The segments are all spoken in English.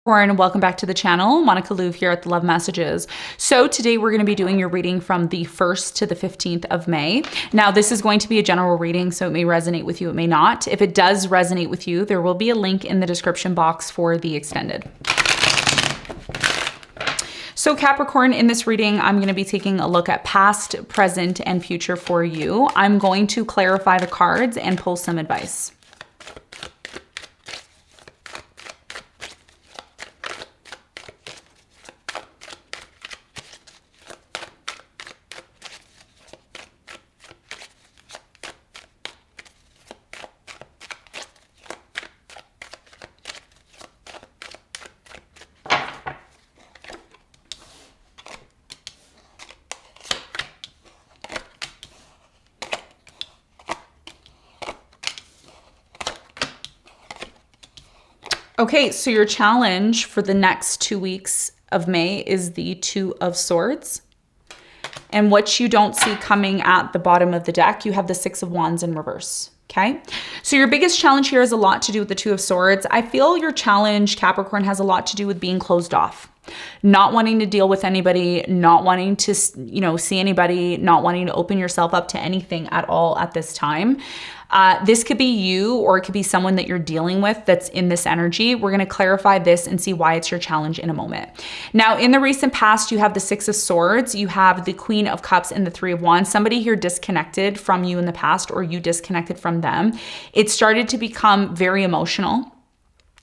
Welcome back to the channel. Monica Louv here at the Love Messages. So today we're going to be doing your reading from the 1st to the 15th of May. Now this is going to be a general reading, so it may resonate with you, it may not. If it does resonate with you, there will be a link in the description box for the extended. So Capricorn, in this reading, I'm going to be taking a look at past, present, and future for you. I'm going to clarify the cards and pull some advice. Okay, so your challenge for the next 2 weeks of May is the Two of Swords. And what you don't see coming at the bottom of the deck, you have the Six of Wands in reverse. Okay, so your biggest challenge here has a lot to do with the Two of Swords. I feel your challenge, Capricorn, has a lot to do with being closed off, not wanting to deal with anybody, not wanting to, see anybody, not wanting to open yourself up to anything at all at this time. This could be you, or it could be someone that you're dealing with that's in this energy. We're going to clarify this and see why it's your challenge in a moment. Now, in the recent past, you have the Six of Swords, you have the Queen of Cups and the Three of Wands. Somebody here disconnected from you in the past, or you disconnected from them. It started to become very emotional.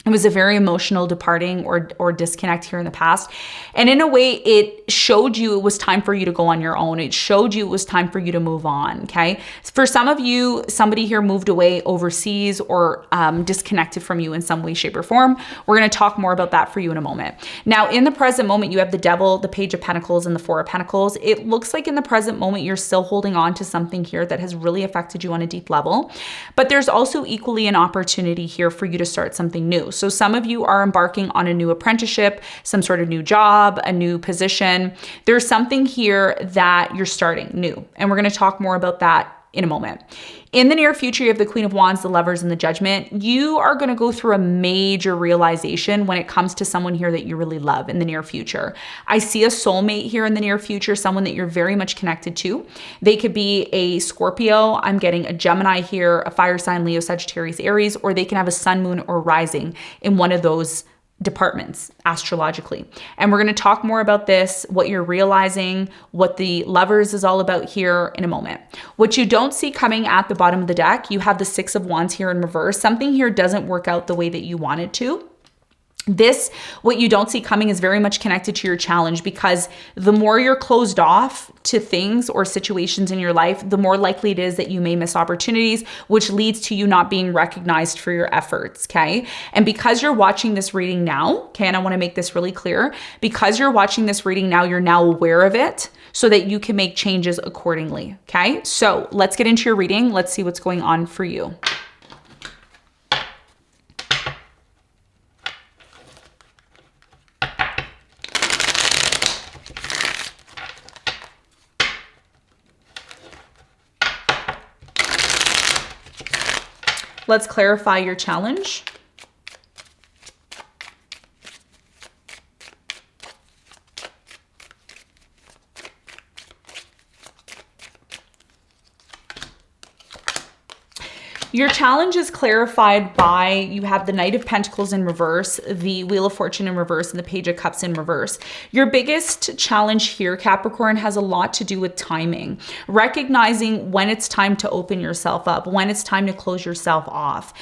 It was a very emotional departing or disconnect here in the past. And in a way, it showed you it was time for you to go on your own. It showed you it was time for you to move on, okay? For some of you, somebody here moved away overseas or disconnected from you in some way, shape, or form. We're going to talk more about that for you in a moment. Now, in the present moment, you have the Devil, the Page of Pentacles, and the Four of Pentacles. It looks like in the present moment, you're still holding on to something here that has really affected you on a deep level. But there's also equally an opportunity here for you to start something new. So some of you are embarking on a new apprenticeship, some sort of new job, a new position. There's something here that you're starting new, and we're going to talk more about that in a moment. In the near future, you have the Queen of Wands, the Lovers, and the Judgment. You are going to go through a major realization when it comes to someone here that you really love in the near future. I see a soulmate here in the near future, someone that you're very much connected to. They could be a Scorpio. I'm getting a Gemini here, a fire sign, Leo, Sagittarius, Aries, or they can have a sun, moon, or rising in one of those departments astrologically. And we're going to talk more about this, what you're realizing, what the Lovers is all about here in a moment. What you don't see coming at the bottom of the deck, you have the Six of Wands here in reverse. Something here doesn't work out the way that you want it to. This, what you don't see coming, is very much connected to your challenge, because the more you're closed off to things or situations in your life, the more likely it is that you may miss opportunities, which leads to you not being recognized for your efforts, okay? And because you're watching this reading now, okay, and I want to make this really clear, because you're watching this reading now, you're now aware of it so that you can make changes accordingly, okay? So let's get into your reading. Let's see what's going on for you. Let's clarify your challenge. Your challenge is clarified by, you have the Knight of Pentacles in reverse, the Wheel of Fortune in reverse, and the Page of Cups in reverse. Your biggest challenge here, Capricorn, has a lot to do with timing. Recognizing when it's time to open yourself up, when it's time to close yourself off.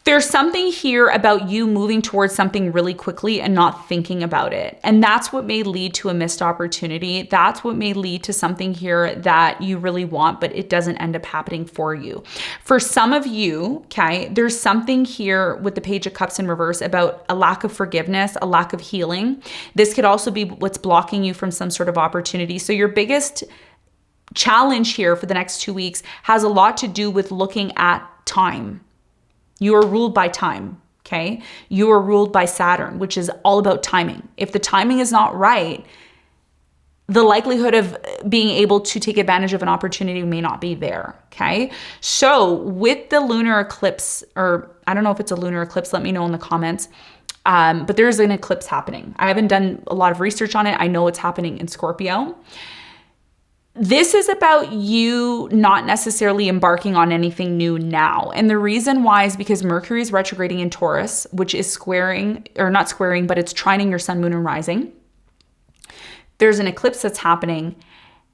There's something here about you moving towards something really quickly and not thinking about it. And that's what may lead to a missed opportunity. That's what may lead to something here that you really want, but it doesn't end up happening for you. For some of you, okay, there's something here with the Page of Cups in reverse about a lack of forgiveness, a lack of healing. This could also be what's blocking you from some sort of opportunity. So your biggest challenge here for the next 2 weeks has a lot to do with looking at time. You are ruled by time, okay? You are ruled by Saturn, which is all about timing. If the timing is not right, the likelihood of being able to take advantage of an opportunity may not be there, okay? So with the lunar eclipse, or I don't know if it's a lunar eclipse, let me know in the comments. But there's an eclipse happening. I haven't done a lot of research on it. I know it's happening in Scorpio. This is about you not necessarily embarking on anything new now. And the reason why is because Mercury is retrograding in Taurus, which is squaring, or not squaring, but it's trining your sun, moon, and rising. There's an eclipse that's happening.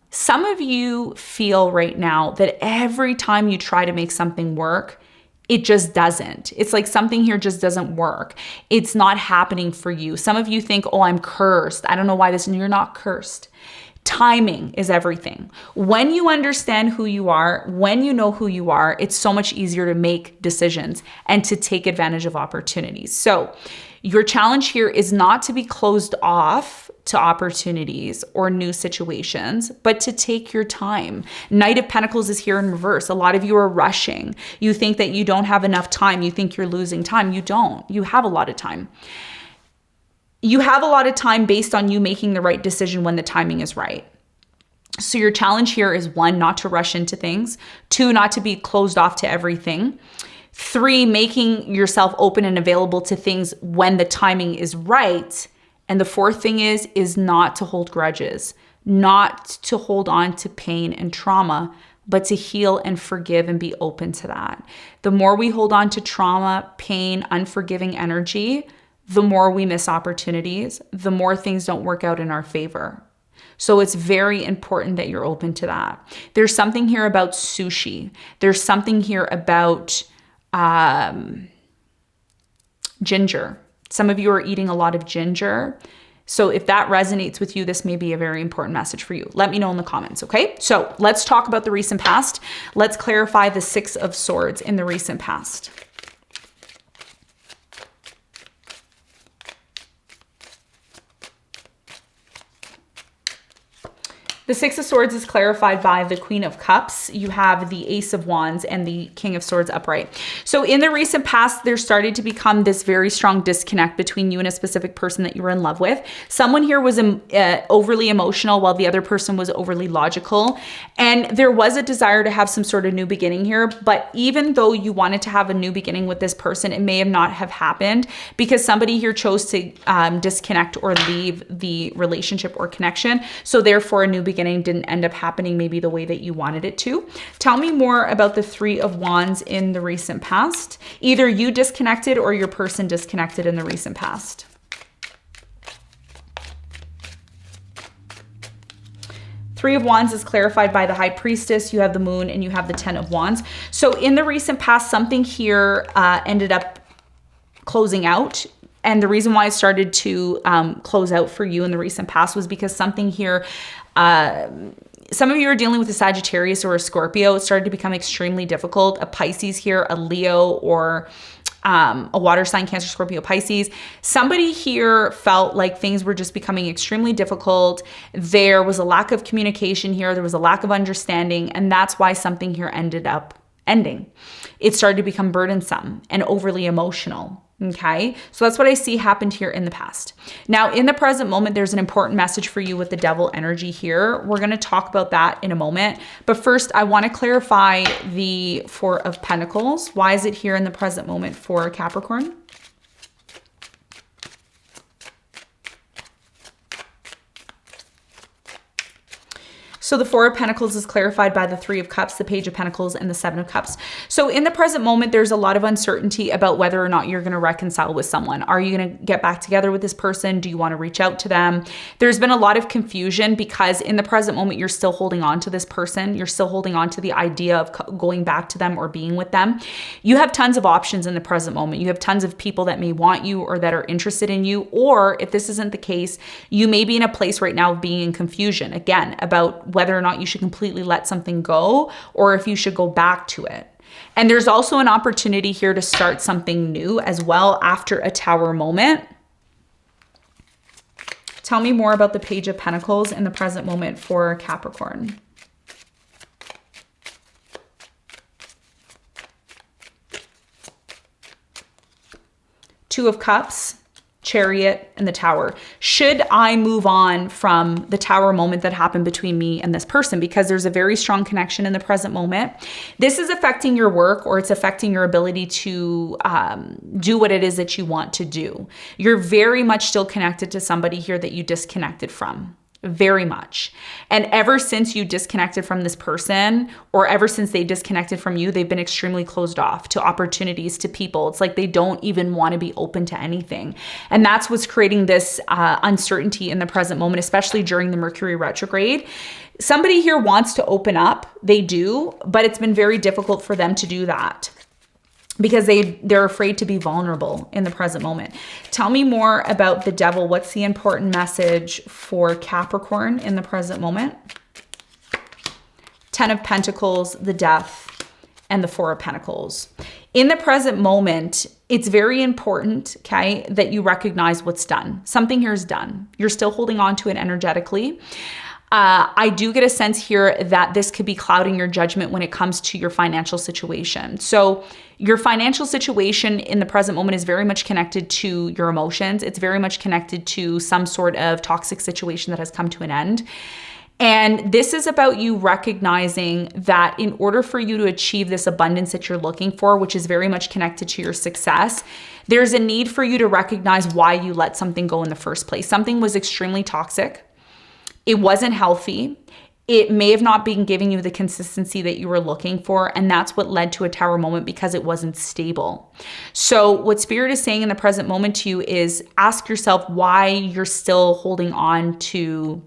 Some of you feel right now that every time you try to make something work, it just doesn't. It's like something here just doesn't work. It's not happening for you. Some of you think, oh, I'm cursed. I don't know why this, and you're not cursed. Timing is everything. When you understand who you are, when you know who you are, it's so much easier to make decisions and to take advantage of opportunities. So your challenge here is not to be closed off to opportunities or new situations, but to take your time. Knight of Pentacles is here in reverse. A lot of you are rushing. You think that you don't have enough time. You think you're losing time. You don't. You have a lot of time. You have a lot of time based on you making the right decision when the timing is right. So your challenge here is 1, not to rush into things. 2, not to be closed off to everything. 3, making yourself open and available to things when the timing is right. And the 4th thing is not to hold grudges, not to hold on to pain and trauma, but to heal and forgive and be open to that. The more we hold on to trauma, pain, unforgiving energy, the more we miss opportunities, the more things don't work out in our favor. So it's very important that you're open to that. There's something here about sushi. There's something here about ginger. Some of you are eating a lot of ginger. So if that resonates with you, this may be a very important message for you. Let me know in the comments, okay? So let's talk about the recent past. Let's clarify the 6 of Swords in the recent past. The 6 of Swords is clarified by the Queen of Cups. You have the Ace of Wands and the King of Swords upright. So in the recent past, there started to become this very strong disconnect between you and a specific person that you were in love with. Someone here was overly emotional while the other person was overly logical. And there was a desire to have some sort of new beginning here. But even though you wanted to have a new beginning with this person, it may have not have happened because somebody here chose to disconnect or leave the relationship or connection. So therefore, a new beginning didn't end up happening maybe the way that you wanted it to. Tell me more about the 3 of Wands in the recent past. Either you disconnected or your person disconnected in the recent past. Three of Wands is clarified by the High Priestess. You have the Moon and you have the 10 of Wands. So in the recent past, something here ended up closing out. And the reason why it started to close out for you in the recent past was because something here, some of you are dealing with a Sagittarius or a Scorpio. It started to become extremely difficult. A Pisces here, a Leo, or a water sign, Cancer, Scorpio, Pisces. Somebody here felt like things were just becoming extremely difficult. There was a lack of communication here. There was a lack of understanding. And that's why something here ended up ending. It started to become burdensome and overly emotional. Okay, so that's what I see happened here in the past. Now, in the present moment, there's an important message for you with the Devil energy here. We're going to talk about that in a moment. But first, I want to clarify the 4 of Pentacles. Why is it here in the present moment for Capricorn? So the 4 of Pentacles is clarified by the 3 of Cups, the Page of Pentacles, and the 7 of Cups. So in the present moment, there's a lot of uncertainty about whether or not you're going to reconcile with someone. Are you going to get back together with this person? Do you want to reach out to them? There's been a lot of confusion because in the present moment, you're still holding on to this person. You're still holding on to the idea of going back to them or being with them. You have tons of options in the present moment. You have tons of people that may want you or that are interested in you. Or if this isn't the case, you may be in a place right now of being in confusion, again, about whether or not you should completely let something go or if you should go back to it. And there's also an opportunity here to start something new as well after a Tower moment. Tell me more about the Page of Pentacles in the present moment for Capricorn. Two of Cups. Chariot, and the Tower. Should I move on from the Tower moment that happened between me and this person? Because there's a very strong connection in the present moment. This is affecting your work, or it's affecting your ability to do what it is that you want to do. You're very much still connected to somebody here that you disconnected from. Very much. And ever since you disconnected from this person, or ever since they disconnected from you, they've been extremely closed off to opportunities, to people. It's like they don't even want to be open to anything. And that's what's creating this uncertainty in the present moment, especially during the Mercury retrograde. Somebody here wants to open up. They do, but it's been very difficult for them to do that, because they're afraid to be vulnerable in the present moment. Tell me more about the Devil. What's the important message for Capricorn in the present moment? 10 of Pentacles, the Death, and the 4 of Pentacles. In the present moment, it's very important, okay, that you recognize what's done. Something here is done. You're still holding on to it energetically. I do get a sense here that this could be clouding your judgment when it comes to your financial situation. So your financial situation in the present moment is very much connected to your emotions. It's very much connected to some sort of toxic situation that has come to an end. And this is about you recognizing that in order for you to achieve this abundance that you're looking for, which is very much connected to your success, there's a need for you to recognize why you let something go in the first place. Something was extremely toxic. It wasn't healthy. It may have not been giving you the consistency that you were looking for. And that's what led to a Tower moment, because it wasn't stable. So what Spirit is saying in the present moment to you is ask yourself why you're still holding on to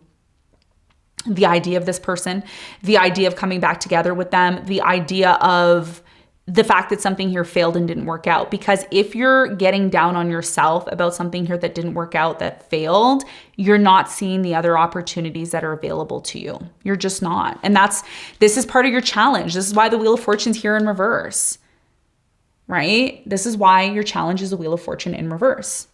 the idea of this person, the idea of coming back together with them, the idea of the fact that something here failed and didn't work out. Because if you're getting down on yourself about something here that didn't work out, that failed, you're not seeing the other opportunities that are available to you. You're just not. And this is part of your challenge. This is why the Wheel of Fortune's here in reverse, right? This is why your challenge is the Wheel of Fortune in reverse,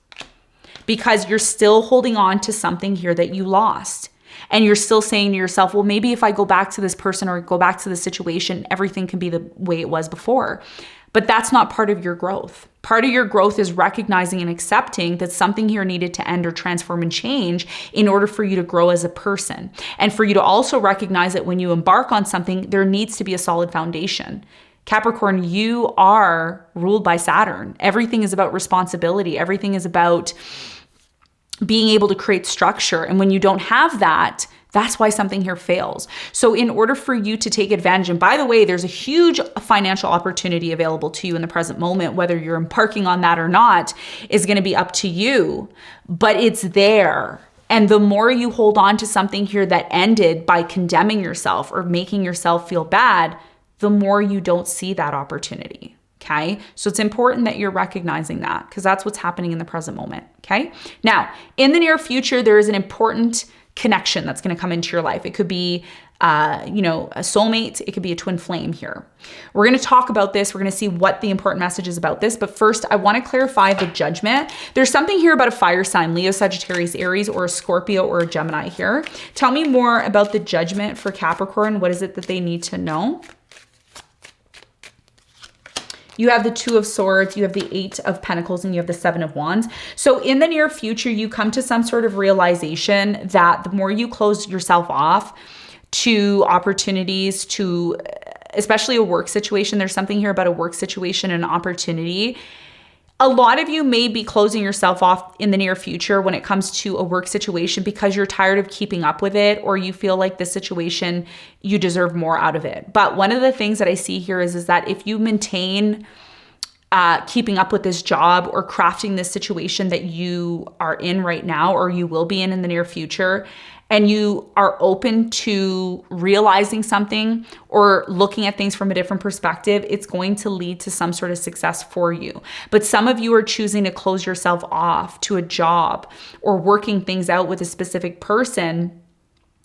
because you're still holding on to something here that you lost. And you're still saying to yourself, well, maybe if I go back to this person or go back to the situation, everything can be the way it was before. But that's not part of your growth. Part of your growth is recognizing and accepting that something here needed to end or transform and change in order for you to grow as a person. And for you to also recognize that when you embark on something, there needs to be a solid foundation. Capricorn, you are ruled by Saturn. Everything is about responsibility. Everything is about being able to create structure. And when you don't have that, that's why something here fails. So in order for you to take advantage, and by the way, there's a huge financial opportunity available to you in the present moment, whether you're embarking on that or not is going to be up to you, but it's there. And the more you hold on to something here that ended by condemning yourself or making yourself feel bad, the more you don't see that opportunity. Okay. So it's important that you're recognizing that, because that's what's happening in the present moment. Okay. Now, in the near future, there is an important connection that's going to come into your life. It could be, a soulmate. It could be a twin flame here. We're going to talk about this. We're going to see what the important message is about this. But first, I want to clarify the judgment. There's something here about a fire sign, Leo, Sagittarius, Aries, or a Scorpio or a Gemini here. Tell me more about the judgment for Capricorn. What is it that they need to know? You have the 2 of Swords, you have the 8 of Pentacles, and you have the 7 of Wands. So in the near future, you come to some sort of realization that the more you close yourself off to opportunities, to especially a work situation, there's something here about a work situation and opportunity. A lot of you may be closing yourself off in the near future when it comes to a work situation because you're tired of keeping up with it, or you feel like this situation, you deserve more out of it. But one of the things that I see here is that if you maintain keeping up with this job or crafting this situation that you are in right now, or you will be in the near future, and you are open to realizing something or looking at things from a different perspective, it's going to lead to some sort of success for you. But some of you are choosing to close yourself off to a job or working things out with a specific person,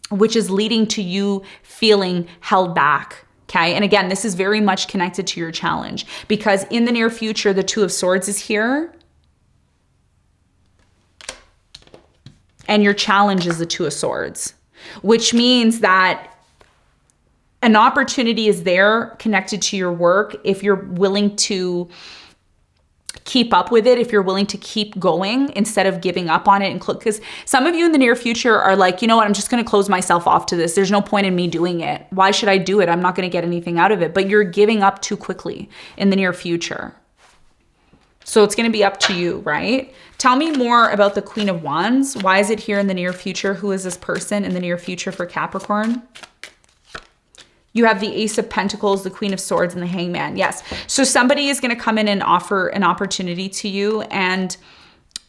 which is leading to you feeling held back. Okay. And again, this is very much connected to your challenge, because in the near future, the 2 of Swords is here. And your challenge is the 2 of Swords, which means that an opportunity is there connected to your work if you're willing to keep up with it, if you're willing to keep going instead of giving up on it. And because some of you in the near future are like, you know what, I'm just going to close myself off to this. There's no point in me doing it. Why should I do it? I'm not going to get anything out of it. But you're giving up too quickly in the near future. So it's going to be up to you, right? Tell me more about the Queen of Wands. Why is it here in the near future? Who is this person in the near future for Capricorn? You have the Ace of Pentacles, the Queen of Swords, and the Hangman. Yes. So somebody is going to come in and offer an opportunity to you, and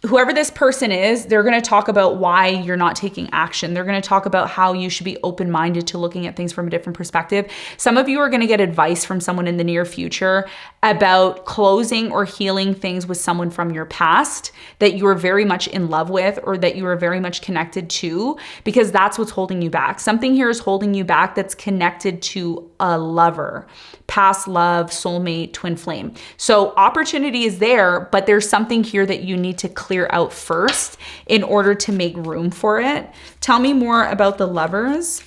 whoever this person is, they're going to talk about why you're not taking action. They're going to talk about how you should be open-minded to looking at things from a different perspective. Some of you are going to get advice from someone in the near future about closing or healing things with someone from your past that you were very much in love with or that you were very much connected to, because that's what's holding you back. Something here is holding you back that's connected to a lover, past love, soulmate, twin flame. So opportunity is there, but there's something here that you need to clear out first in order to make room for it. Tell me more about the Lovers.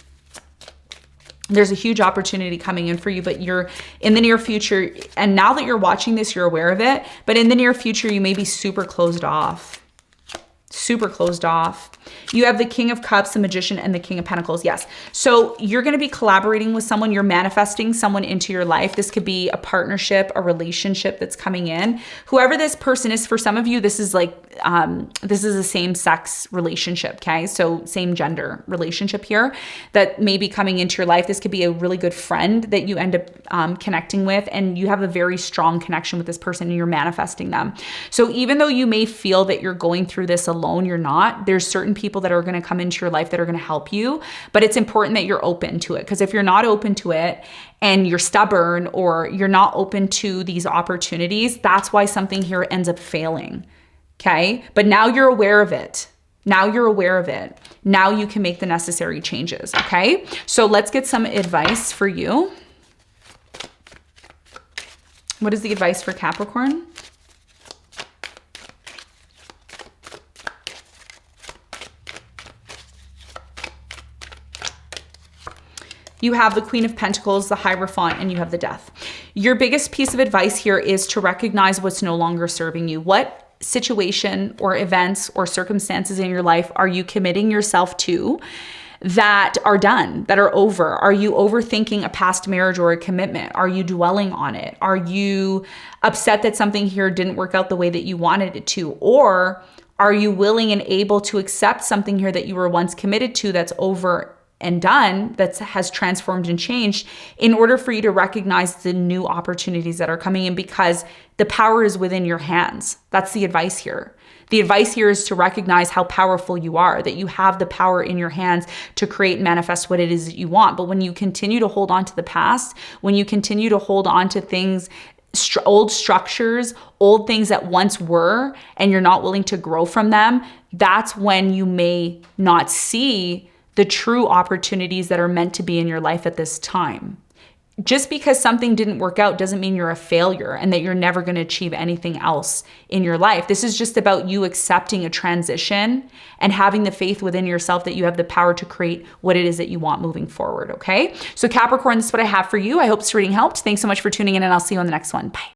There's a huge opportunity coming in for you, but you're in the near future. And now that you're watching this, you're aware of it. But in the near future, you may be super closed off. Super closed off. You have the King of Cups, the Magician, and the King of Pentacles. Yes. So you're going to be collaborating with someone. You're manifesting someone into your life. This could be a partnership, a relationship that's coming in. Whoever this person is, for some of you, this is like, this is a same-sex relationship, okay? So same gender relationship here that may be coming into your life. This could be a really good friend that you end up connecting with, and you have a very strong connection with this person and you're manifesting them. So even though you may feel that you're going through this alone, you're not. There's certain people that are going to come into your life that are going to help you, but it's important that you're open to it, because if you're not open to it and you're stubborn or you're not open to these opportunities, that's why something here ends up failing. Okay. But now you're aware of it. Now you're aware of it. Now you can make the necessary changes. Okay. So let's get some advice for you. What is the advice for Capricorn? You have the Queen of Pentacles, the Hierophant, and you have the Death. Your biggest piece of advice here is to recognize what's no longer serving you. What situation or events or circumstances in your life are you committing yourself to that are done, that are over? Are you overthinking a past marriage or a commitment? Are you dwelling on it? Are you upset that something here didn't work out the way that you wanted it to? Or are you willing and able to accept something here that you were once committed to that's over and done, that has transformed and changed, in order for you to recognize the new opportunities that are coming in, because the power is within your hands. That's the advice here. The advice here is to recognize how powerful you are, that you have the power in your hands to create and manifest what it is that you want. But when you continue to hold on to the past, when you continue to hold on to things, old structures, old things that once were, and you're not willing to grow from them, that's when you may not see the true opportunities that are meant to be in your life at this time. Just because something didn't work out doesn't mean you're a failure and that you're never going to achieve anything else in your life. This is just about you accepting a transition and having the faith within yourself that you have the power to create what it is that you want moving forward, okay? So Capricorn, this is what I have for you. I hope this reading helped. Thanks so much for tuning in, and I'll see you on the next one. Bye.